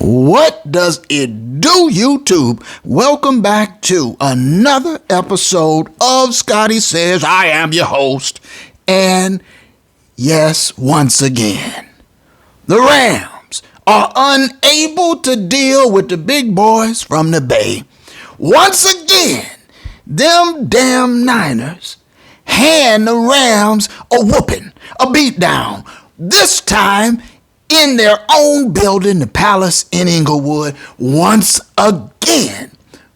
What does it do, YouTube? Welcome back to another episode of Scotty Says. I am your host. And yes, once again, the Rams are unable to deal with the big boys from the Bay. Once again, them damn Niners hand the Rams a whooping, a beatdown. This time in their own building, the Palace in Inglewood, once again.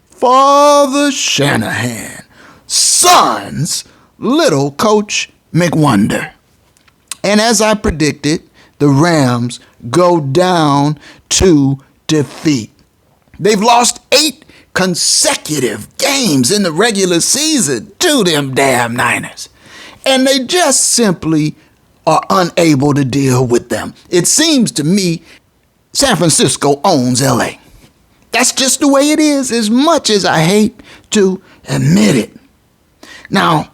Father Shanahan, son's little Coach McWonder. And as I predicted, the Rams go down to defeat. They've lost 8 consecutive games in the regular season to them damn Niners. And they just simply are unable to deal with them. It seems to me San Francisco owns LA. That's just the way it is, as much as I hate to admit it. Now,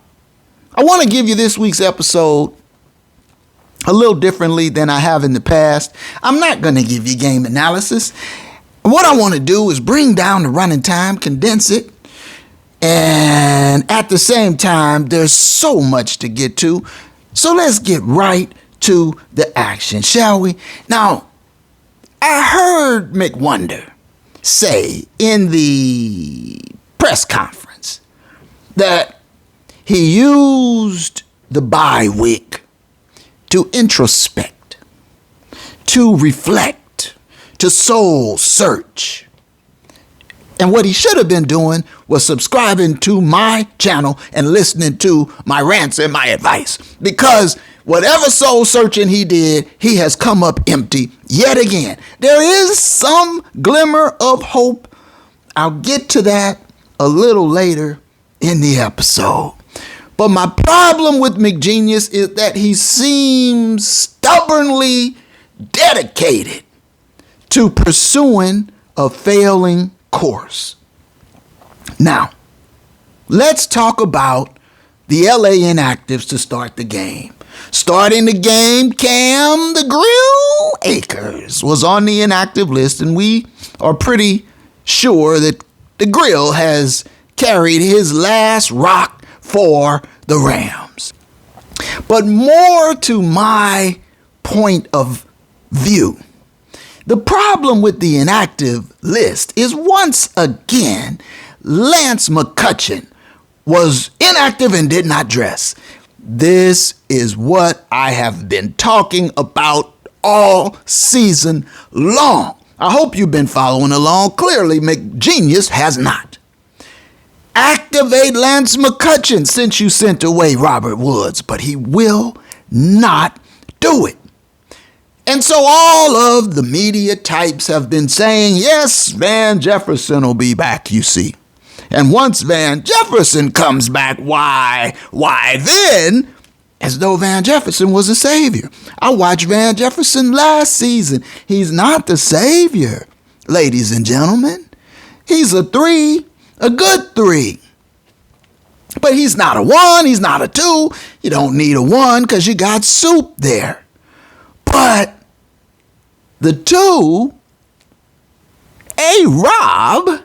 I want to give you this week's episode a little differently than I have in the past. I'm not going to give you game analysis. What I want to do is bring down the running time, condense it, and at the same time, there's so much to get to. So let's get right to the action, shall we? Now, I heard McWonder say in the press conference that he used the bye week to introspect, to reflect, to soul search. And what he should have been doing was subscribing to my channel and listening to my rants and my advice. Because whatever soul searching he did, he has come up empty yet again. There is some glimmer of hope. I'll get to that a little later in the episode. But my problem with McGenius is that he seems stubbornly dedicated to pursuing a failing course. Now, let's talk about the LA inactives to start the game. Starting the game, Cam the Grill Akers was on the inactive list, and we are pretty sure that the Grill has carried his last rock for the Rams. But more to my point of view, the problem with the inactive list is once again, Lance McCutcheon was inactive and did not dress. This is what I have been talking about all season long. I hope you've been following along. Clearly, McGenius has not. Activate Lance McCutcheon since you sent away Robert Woods, but he will not do it. And so all of the media types have been saying, yes, Van Jefferson will be back, you see. And once Van Jefferson comes back, why then, as though Van Jefferson was a savior. I watched Van Jefferson last season. He's not the savior, ladies and gentlemen. He's a 3, a good 3. But he's not a 1, he's not a 2. You don't need a 1 because you got Soup there. But the 2, A-Rob,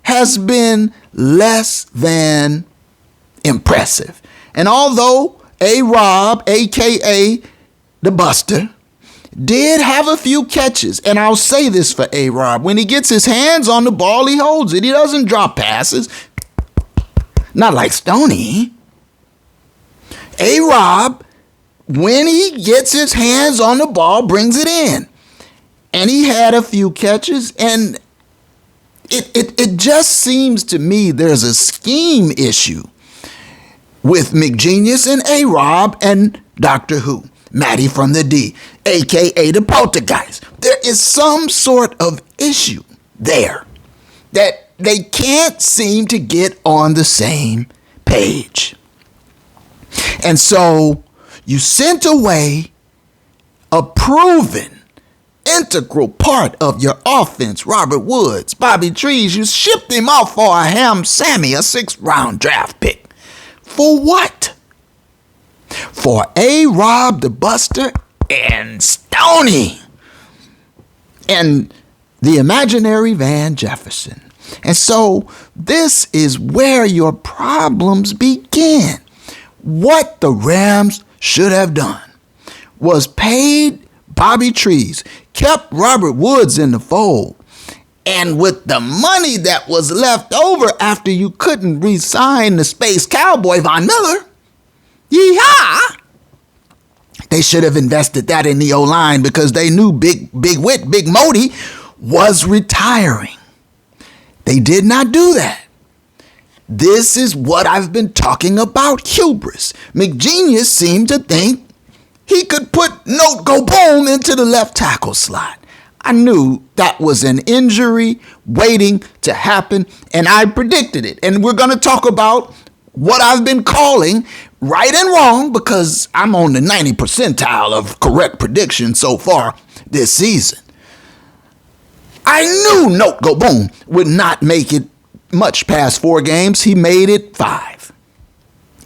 has been less than impressive. And although A-Rob, a.k.a. the Buster, did have a few catches, and I'll say this for A-Rob, when he gets his hands on the ball, he holds it. He doesn't drop passes. Not like Stoney. A-Rob, when he gets his hands on the ball, brings it in. And he had a few catches, and it just seems to me there's a scheme issue with McGenius and A-Rob and Doctor Who, Matty from the D, a.k.a. the Poltergeist. There is some sort of issue there that they can't seem to get on the same page. And so you sent away a proven integral part of your offense, Robert Woods, Bobby Trees. You shipped him off for a Ham Sammy, a 6th-round draft pick. For what? For A-Rob the Buster and Stoney. And the imaginary Van Jefferson. And so this is where your problems begin. What the Rams should have done was paid Bobby Trees, kept Robert Woods in the fold, and with the money that was left over after you couldn't re-sign the Space Cowboy Von Miller, yeehaw, they should have invested that in the O-line because they knew Big Modi was retiring. They did not do that. This is what I've been talking about, hubris. McGenius seemed to think he could put Note Go Boom into the left tackle slot. I knew that was an injury waiting to happen, and I predicted it. And we're going to talk about what I've been calling right and wrong, because I'm on the 90th percentile of correct predictions so far this season. I knew Note Go Boom would not make it much past 4 games. He made it 5.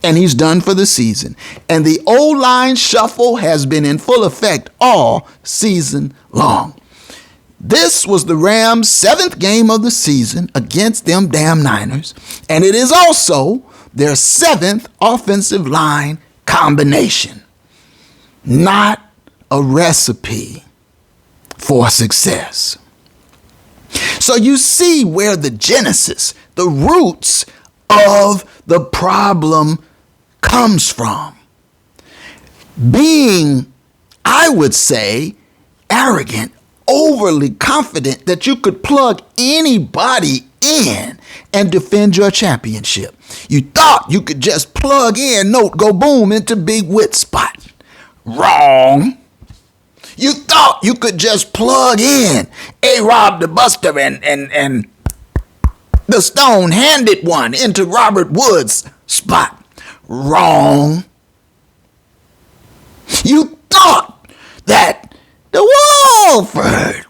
And he's done for the season. And the O-line shuffle has been in full effect all season long. This was the Rams' 7th game of the season against them damn Niners. And it is also their 7th offensive line combination. Not a recipe for success. So you see where the genesis, the roots of the problem comes from. Being, I would say, arrogant, overly confident that you could plug anybody in and defend your championship. You thought you could just plug in Note Go Boom into Big Wit spot. Wrong. You thought you could just plug in A-Rob the Buster and the Stone-handed one into Robert Woods' spot. Wrong. You thought that the Wolford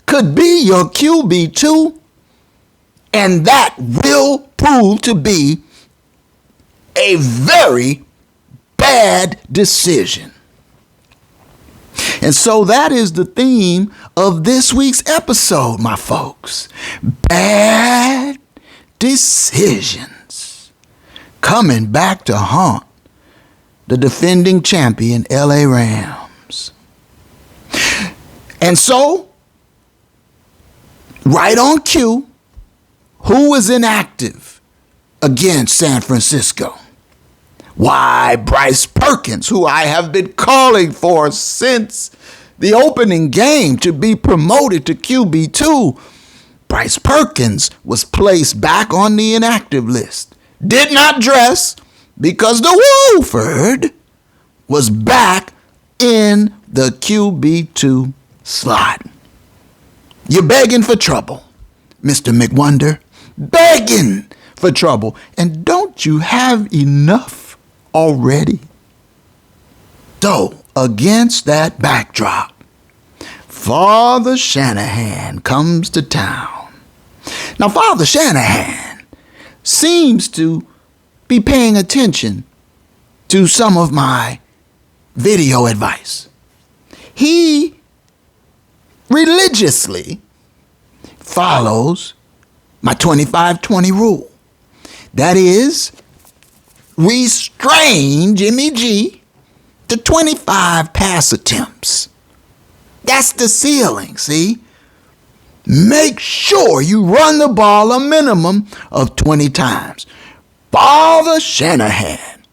could be your QB2, and that will prove to be a very bad decision. And so that is the theme of this week's episode, my folks. Bad decisions coming back to haunt the defending champion LA Rams. And so, right on cue, who was inactive against San Francisco? Why, Bryce Perkins, who I have been calling for since the opening game to be promoted to QB2. Bryce Perkins was placed back on the inactive list. Did not dress because the Wolford was back in the QB2 slot. You're begging for trouble, Mr. McWonder. Begging for trouble. And don't you have enough already? So, against that backdrop, Father Shanahan comes to town. Now, Father Shanahan seems to be paying attention to some of my video advice. He religiously follows my 25-20 rule. That is, restrain Jimmy G to 25 pass attempts. That's the ceiling, see? Make sure you run the ball a minimum of 20 times. Father Shanahan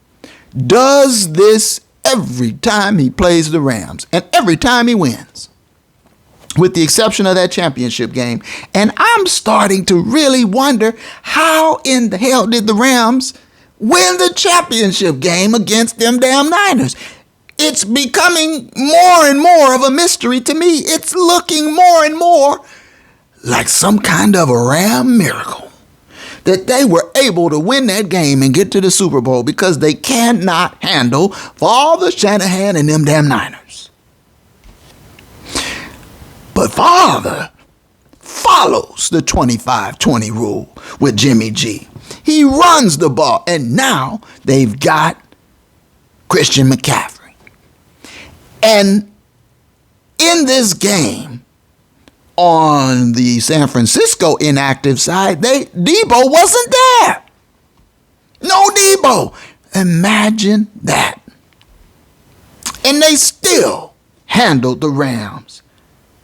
does this every time he plays the Rams and every time he wins, with the exception of that championship game. And I'm starting to really wonder, how in the hell did the Rams win the championship game against them damn Niners? It's becoming more and more of a mystery to me. It's looking more and more like some kind of a Ram miracle that they were able to win that game and get to the Super Bowl, because they cannot handle Father Shanahan and them damn Niners. But Father follows the 25-20 rule with Jimmy G. He runs the ball, and now they've got Christian McCaffrey. And in this game, on the San Francisco inactive side, Debo wasn't there. No Debo. Imagine that. And they still handled the Rams.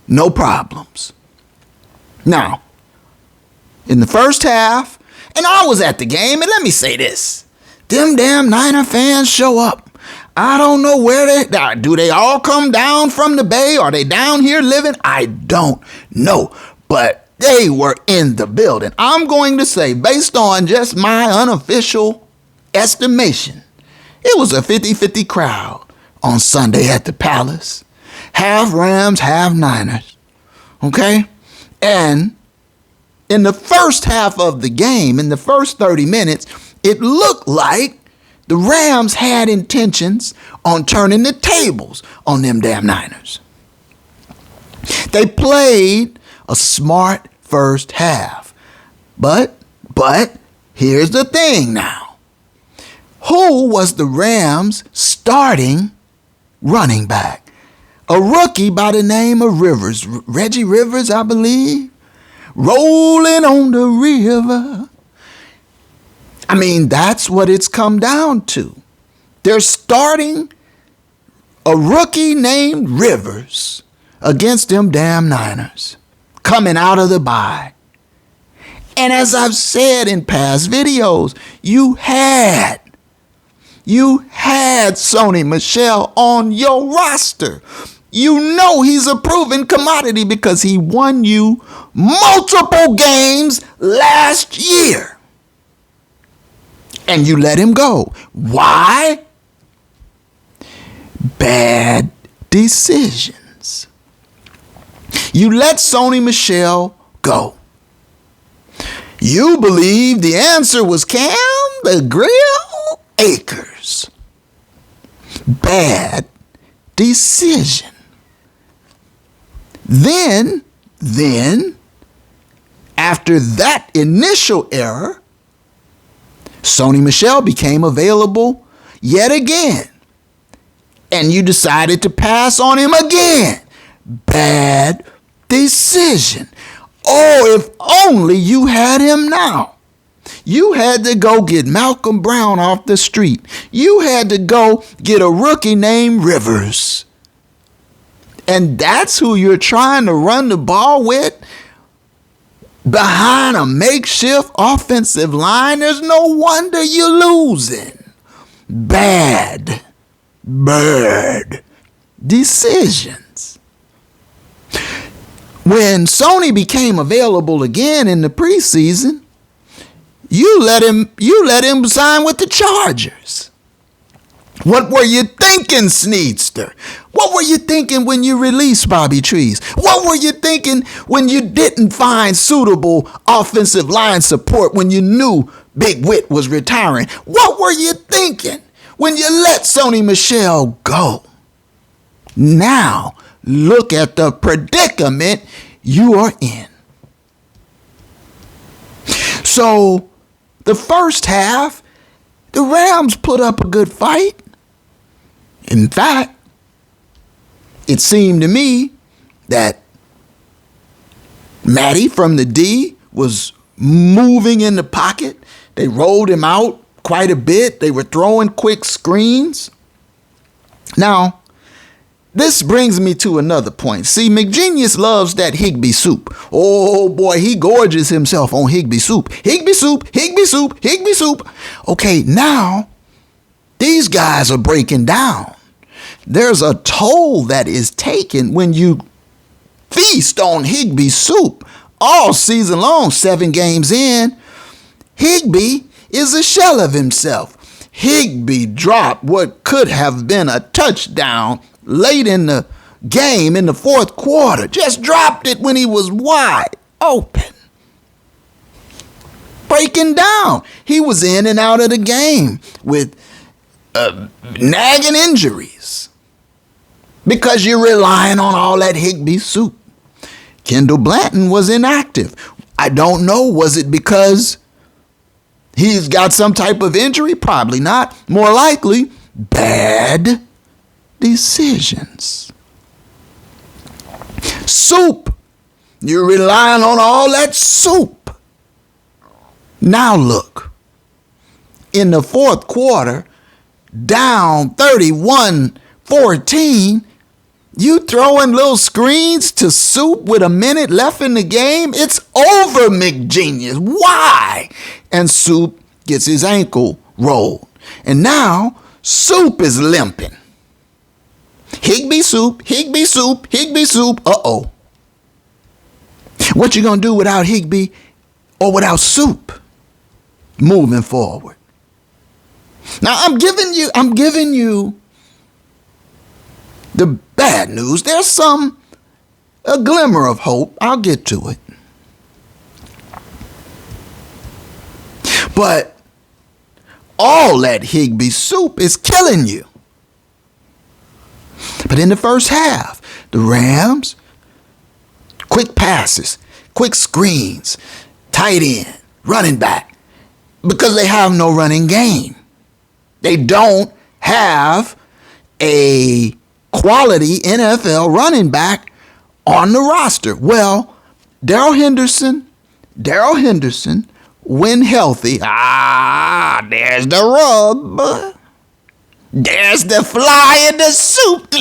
No problems. Now, in the first half, and I was at the game, and let me say this. Them damn Niner fans show up. I don't know where do they all come down from the Bay? Are they down here living? I don't know. But they were in the building. I'm going to say, based on just my unofficial estimation, it was a 50-50 crowd on Sunday at the Palace. Half Rams, half Niners. Okay? And in the first half of the game, in the first 30 minutes, it looked like the Rams had intentions on turning the tables on them damn Niners. They played a smart first half. But here's the thing now. Who was the Rams' starting running back? A rookie by the name of Rivers. Reggie Rivers, I believe. Rolling on the river. I mean, that's what it's come down to. They're starting a rookie named Rivers against them damn Niners coming out of the bye. And as I've said in past videos, you had Sony Michel on your roster. You know he's a proven commodity because he won you multiple games last year. And you let him go. Why? Bad decisions. You let Sony Michel go. You believe the answer was Cam the Grill Akers. Bad decision. Then, after that initial error, Sony Michel became available yet again. And you decided to pass on him again. Bad decision. Oh, if only you had him now. You had to go get Malcolm Brown off the street. You had to go get a rookie named Rivers. And that's who you're trying to run the ball with? Behind a makeshift offensive line? There's no wonder you're losing. Bad decisions. When Sony became available again in the preseason, you let him sign with the Chargers. What were you thinking, Sneedster? What were you thinking when you released Bobby Trees? What were you thinking when you didn't find suitable offensive line support when you knew Big Wit was retiring? What were you thinking when you let Sony Michel go? Now, look at the predicament you are in. So, the first half, the Rams put up a good fight. In fact, it seemed to me that Matty from the D was moving in the pocket. They rolled him out quite a bit. They were throwing quick screens. Now, this brings me to another point. See, McGenius loves that Higbee soup. Oh boy, he gorges himself on Higbee soup. Higbee soup, Higbee soup, Higbee soup. Okay, now these guys are breaking down. There's a toll that is taken when you feast on Higbee soup all season long, 7 games in. Higbee is a shell of himself. Higbee dropped what could have been a touchdown late in the game in the fourth quarter. Just dropped it when he was wide open. Breaking down. He was in and out of the game with nagging injuries because you're relying on all that Higbee soup. Kendall Blanton was inactive. I don't know, was it because he's got some type of injury? Probably not. More likely, bad decisions. Soup You're relying on all that soup. Now look, in the fourth quarter, down 31-14, you throwing little screens to Soup with a minute left in the game? It's over, McGenius. Why? And Soup gets his ankle rolled. And now Soup is limping. Higbee Soup, Higbee Soup, Higbee Soup. Uh-oh. What you gonna do without Higbee or without Soup moving forward? Now I'm giving you the bad news. There's a glimmer of hope. I'll get to it. But all that Higbee Soup is killing you. But in the first half, the Rams, quick passes, quick screens, tight end, running back, because they have no running game. They don't have a quality NFL running back on the roster. Well, Darrell Henderson, when healthy, there's the rub. There's the fly in the soup.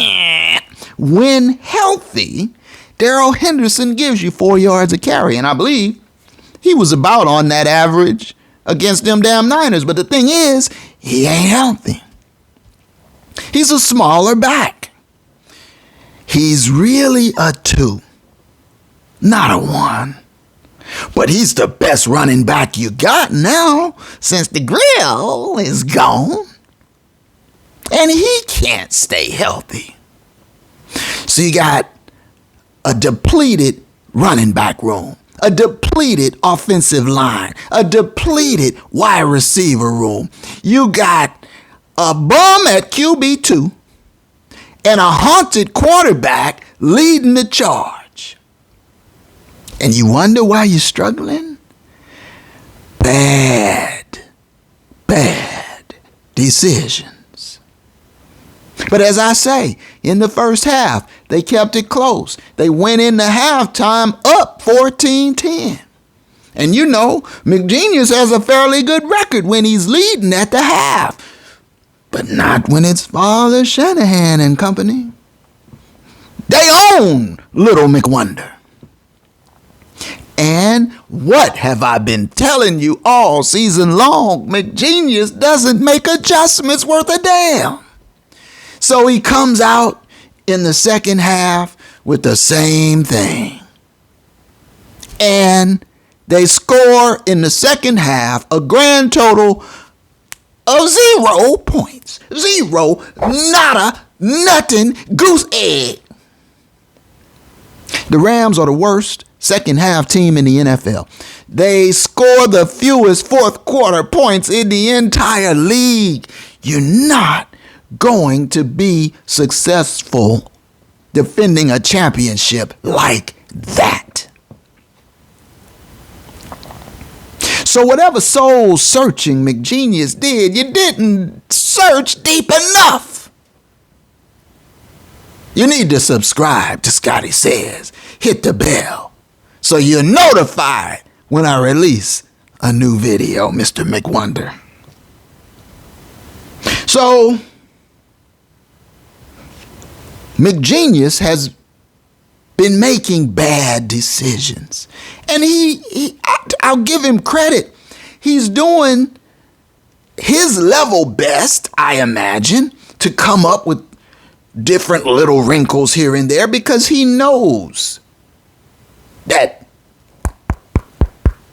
When healthy, Darrell Henderson gives you 4 yards a carry. And I believe he was about on that average against them damn Niners. But the thing is, he ain't healthy. He's a smaller back. He's really a 2, not a 1. But he's the best running back you got now since the grill is gone. And he can't stay healthy. So you got a depleted running back room, a depleted offensive line, a depleted wide receiver room. You got a bum at QB2 and a haunted quarterback leading the charge. And you wonder why you're struggling? Bad decision. But as I say, in the first half, they kept it close. They went into halftime up 14-10. And you know, McGenius has a fairly good record when he's leading at the half. But not when it's Father Shanahan and company. They own Little McWonder. And what have I been telling you all season long? McGenius doesn't make adjustments worth a damn. So he comes out in the second half with the same thing. And they score in the second half a grand total of 0 points. 0, nada, nothing, goose egg. The Rams are the worst second half team in the NFL. They score the fewest fourth quarter points in the entire league. You're not going to be successful defending a championship like that. So whatever soul searching McGenius did, you didn't search deep enough. You need to subscribe to Scotty Says. Hit the bell so you're notified when I release a new video, Mr. McWonder. So McGenius has been making bad decisions. And I'll give him credit. He's doing his level best, I imagine, to come up with different little wrinkles here and there because he knows that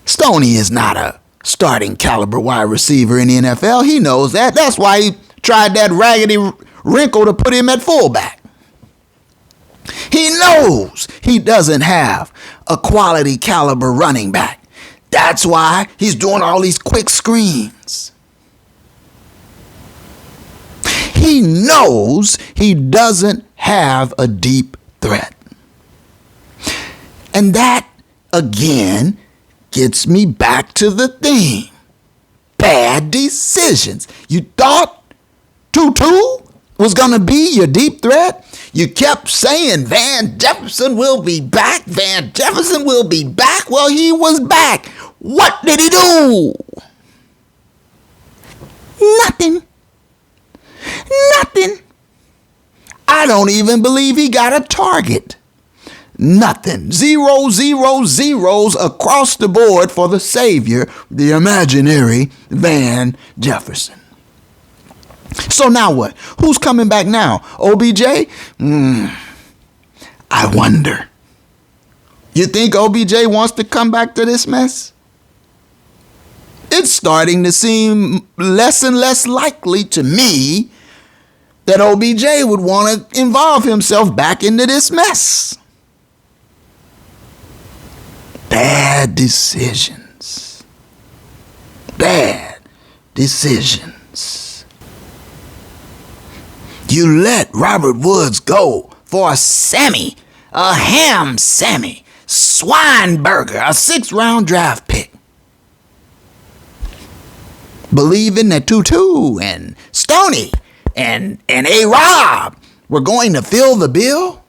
Stoney is not a starting caliber wide receiver in the NFL. He knows that. That's why he tried that raggedy wrinkle to put him at fullback. He knows he doesn't have a quality caliber running back. That's why he's doing all these quick screens. He knows he doesn't have a deep threat. And that, again, gets me back to the theme. Bad decisions. You thought Tutu was going to be your deep threat. You kept saying Van Jefferson will be back. Van Jefferson will be back. Well, he was back. What did he do? Nothing. Nothing. I don't even believe he got a target. Nothing. 0, 0, zeros across the board for the savior, the imaginary Van Jefferson. So now what? Who's coming back now? OBJ? I wonder. You think OBJ wants to come back to this mess? It's starting to seem less and less likely to me that OBJ would want to involve himself back into this mess. Bad decisions. Bad decisions. You let Robert Woods go for a ham Sammy, Swineburger, a 6th-round draft pick. Believing that Tutu and Stoney and A-Rob were going to fill the bill?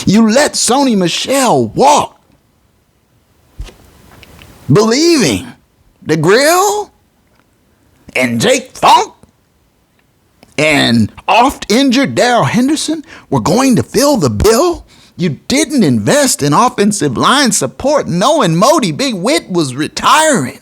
You let Sony Michel walk, believing the Grill and Jake Funk and oft-injured Darrell Henderson were going to fill the bill? You didn't invest in offensive line support knowing Modi Big Wit was retiring.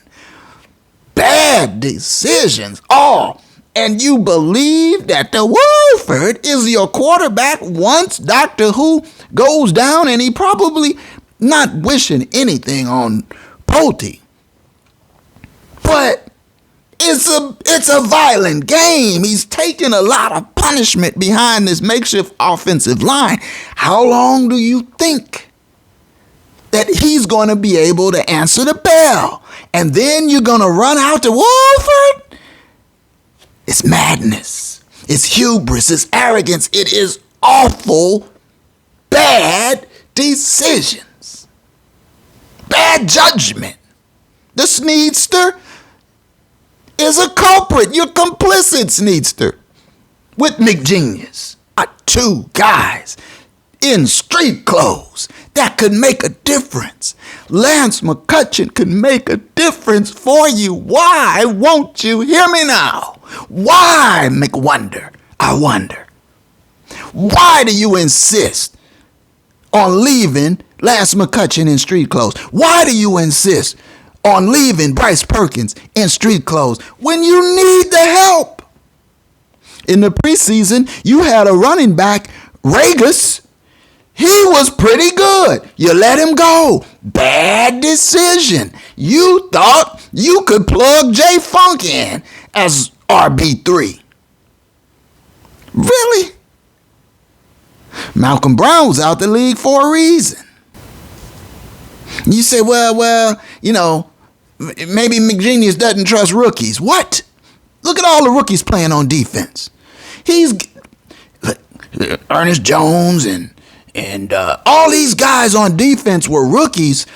Bad decisions, all. And you believe that the Wolford is your quarterback once Doctor Who goes down, and he probably not wishing anything on Pulte. But it's a violent game. He's taking a lot of punishment behind this makeshift offensive line. How long do you think that he's going to be able to answer the bell? And then you're going to run out to Wolford? It's madness. It's hubris. It's arrogance. It is awful, bad decisions. Bad judgment. The Sneedster is a culprit. You're complicit, Sneedster, with McGenius. Two guys in street clothes that could make a difference. Lance McCutcheon could make a difference for you. Why won't you hear me now? Why, McWonder? I wonder. Why do you insist on leaving Lance McCutcheon in street clothes? Why do you insist on leaving Bryce Perkins in street clothes when you need the help? In the preseason, you had a running back, Ragus. He was pretty good. You let him go. Bad decision. You thought you could plug Jay Funk in as RB3. Really? Malcolm Brown was out the league for a reason. You say, well, you know, maybe McGenius doesn't trust rookies. What? Look at all the rookies playing on defense. He's Ernest Jones and all these guys on defense were rookies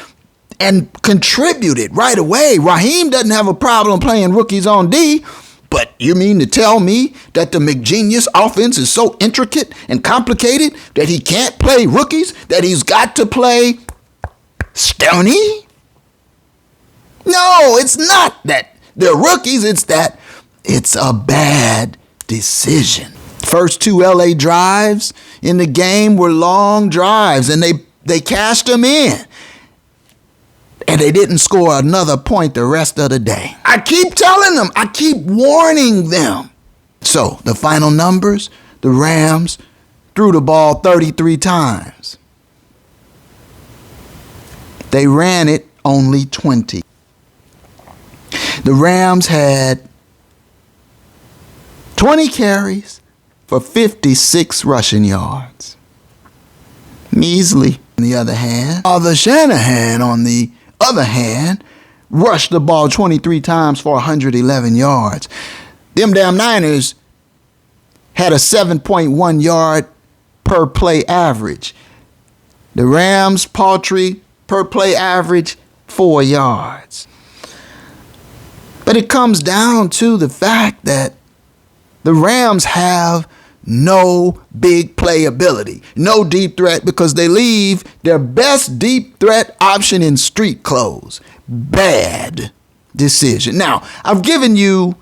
and contributed right away. Raheem doesn't have a problem playing rookies on D, but you mean to tell me that the McGenius offense is so intricate and complicated that he can't play rookies, that he's got to play Stoney? No, it's not that they're rookies. It's that it's a bad decision. First two LA drives in the game were long drives, and they cashed them in. And they didn't score another point the rest of the day. I keep telling them. I keep warning them. So the final numbers, the Rams threw the ball 33 times. They ran it only 20. The Rams had 20 carries for 56 rushing yards. Measly, on the other hand. The Shanahan, on the other hand, rushed the ball 23 times for 111 yards. Them damn Niners had a 7.1 yard per play average. The Rams' paltry per play average, 4 yards. But it comes down to the fact that the Rams have no big play ability, no deep threat, because they leave their best deep threat option in street clothes. Bad decision. Now, I've given you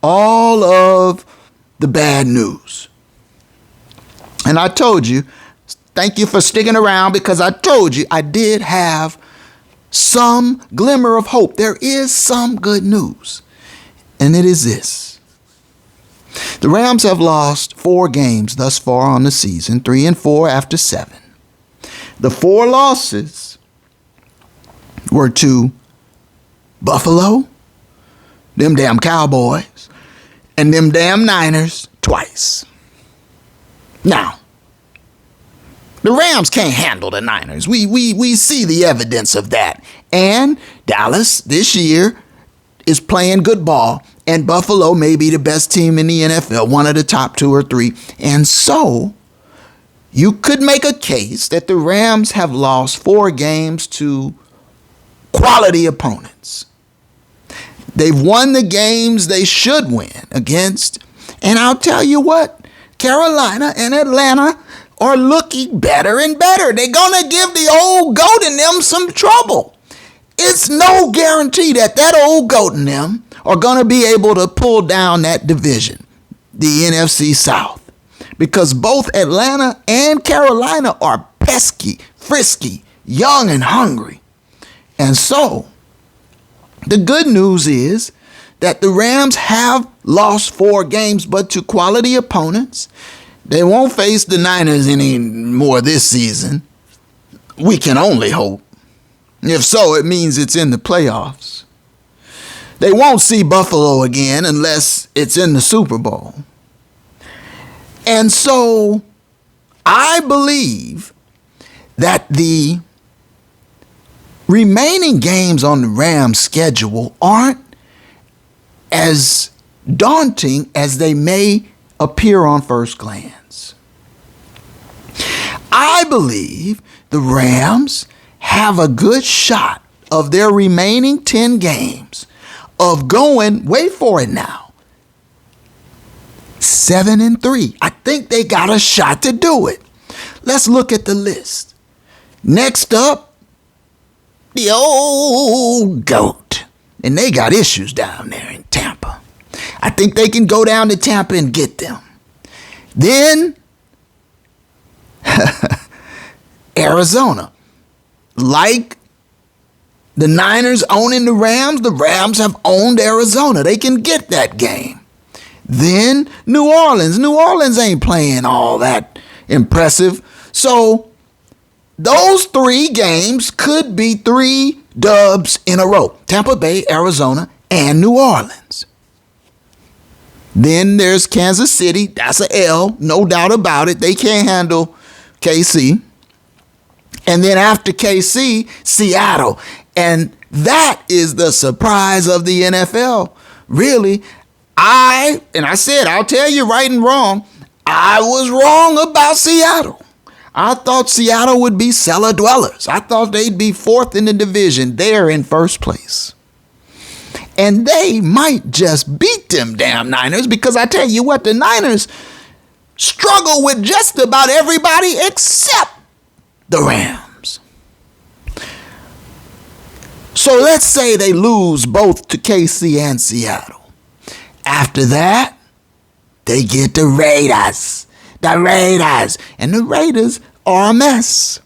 all of the bad news. And I told you, thank you for sticking around, because I told you I did have some glimmer of hope. There is some good news, and it is this. The Rams have lost 4 games thus far on the season, 3-4 after 7. The 4 losses were to Buffalo, them damn Cowboys, and them damn Niners twice. Now, the Rams can't handle the Niners. We see the evidence of that. And Dallas this year is playing good ball, and Buffalo may be the best team in the NFL, one of the top 2 or 3. And so you could make a case that the Rams have lost 4 games to quality opponents. They've won the games they should win against. And I'll tell you what, Carolina and Atlanta are looking better and better. They're going to give the old goat in them some trouble. It's no guarantee that old goat in them are going to be able to pull down that division, the NFC South, because both Atlanta and Carolina are pesky, frisky, young, and hungry. And so the good news is that the Rams have lost 4 games, but to quality opponents. They won't face the Niners anymore this season. We can only hope. If so, it means it's in the playoffs. They won't see Buffalo again unless it's in the Super Bowl. And so I believe that the remaining games on the Rams schedule aren't as daunting as they may appear on first glance. I believe the Rams have a good shot of their remaining 10 games of going, wait for it now, 7-3. I think they got a shot to do it. Let's look at the list. Next up, the old goat. And they got issues down there in Tampa. I think they can go down to Tampa and get them. Then, Arizona. Like the Niners owning the Rams have owned Arizona. They can get that game. Then, New Orleans. New Orleans ain't playing all that impressive. So, those 3 games could be 3 dubs in a row. Tampa Bay, Arizona, and New Orleans. Then there's Kansas City. That's an L, no doubt about it. They can't handle KC. And then after KC, Seattle. And that is the surprise of the NFL. Really, I said, I'll tell you right and wrong, I was wrong about Seattle. I thought Seattle would be cellar dwellers. I thought they'd be 4th in the division. They're in 1st place. And they might just beat them damn Niners, because I tell you what, the Niners struggle with just about everybody except the Rams. So let's say they lose both to KC and Seattle. After that, they get the Raiders. The Raiders. And the Raiders are a mess.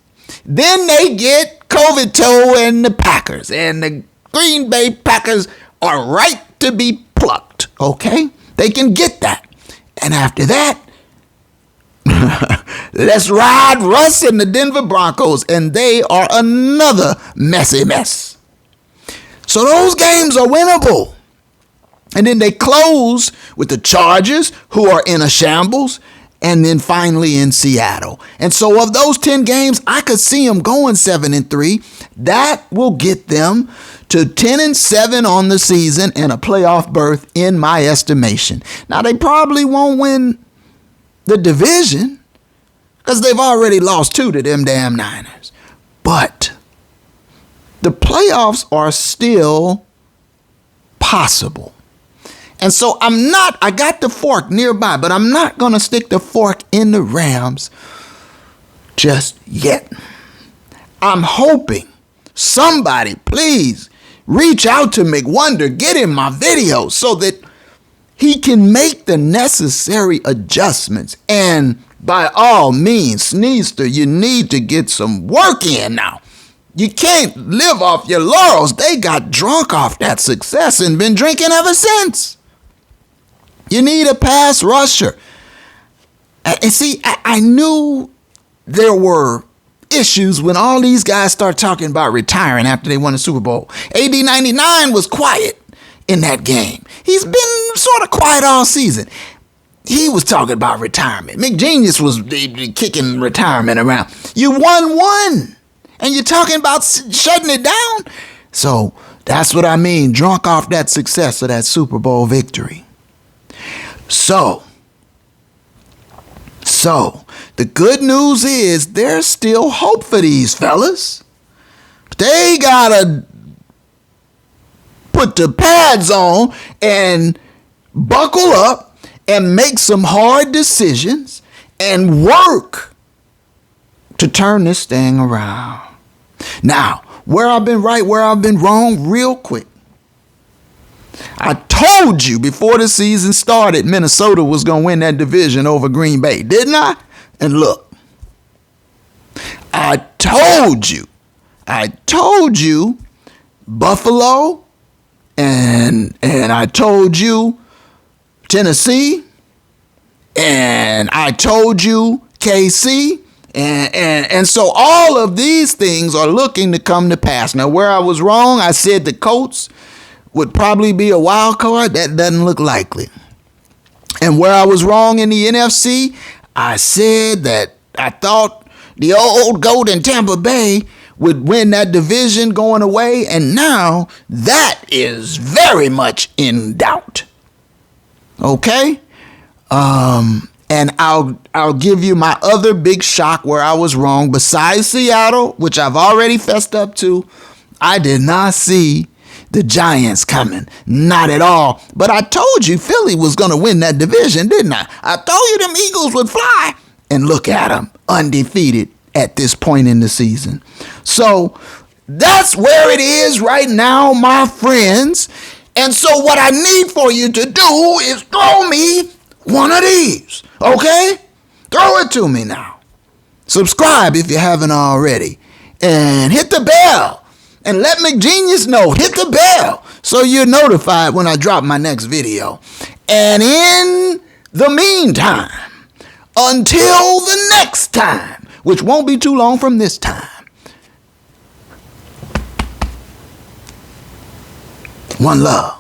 Then they get COVID toe and the Packers. And the Green Bay Packers are right to be plucked. Okay? They can get that. And after that, let's ride Russ and the Denver Broncos. And they are another messy mess. So those games are winnable. And then they close with the Chargers, who are in a shambles, and then finally in Seattle. And so of those 10 games, I could see them going 7-3. That will get them to 10-7 on the season and a playoff berth in my estimation. Now, they probably won't win the division because they've already lost 2 to them damn Niners. But the playoffs are still possible. And so I got the fork nearby, but I'm not going to stick the fork in the Rams just yet. I'm hoping somebody, please, reach out to McWonder, get in my video so that he can make the necessary adjustments. And by all means, Sneester, you need to get some work in now. You can't live off your laurels. They got drunk off that success and been drinking ever since. You need a pass rusher. And see, I knew there were issues when all these guys start talking about retiring after they won the Super Bowl. AD 99 was quiet in that game. He's been sort of quiet all season. He was talking about retirement. McGenius was kicking retirement around. You won one, and you're talking about shutting it down? So that's what I mean, drunk off that success of that Super Bowl victory. So, the good news is there's still hope for these fellas. They gotta put the pads on and buckle up and make some hard decisions and work to turn this thing around. Now, where I've been right, where I've been wrong, real quick. I told you before the season started Minnesota was going to win that division over Green Bay, didn't I? And look, I told you Buffalo and I told you Tennessee and I told you KC and so all of these things are looking to come to pass. Now, where I was wrong, I said the Colts would probably be a wild card. That doesn't look likely. And where I was wrong in the NFC, I said that I thought the old goat in Tampa Bay would win that division going away, and now that is very much in doubt. Okay? And I'll give you my other big shock where I was wrong. Besides Seattle, which I've already fessed up to, I did not see the Giants coming. Not at all. But I told you Philly was going to win that division, didn't I? I told you them Eagles would fly. And look at them, undefeated at this point in the season. So that's where it is right now, my friends. And so what I need for you to do is throw me one of these, okay? Throw it to me now. Subscribe if you haven't already. And hit the bell. And let McGenius know. Hit the bell so you're notified when I drop my next video. And in the meantime, until the next time, which won't be too long from this time, one love.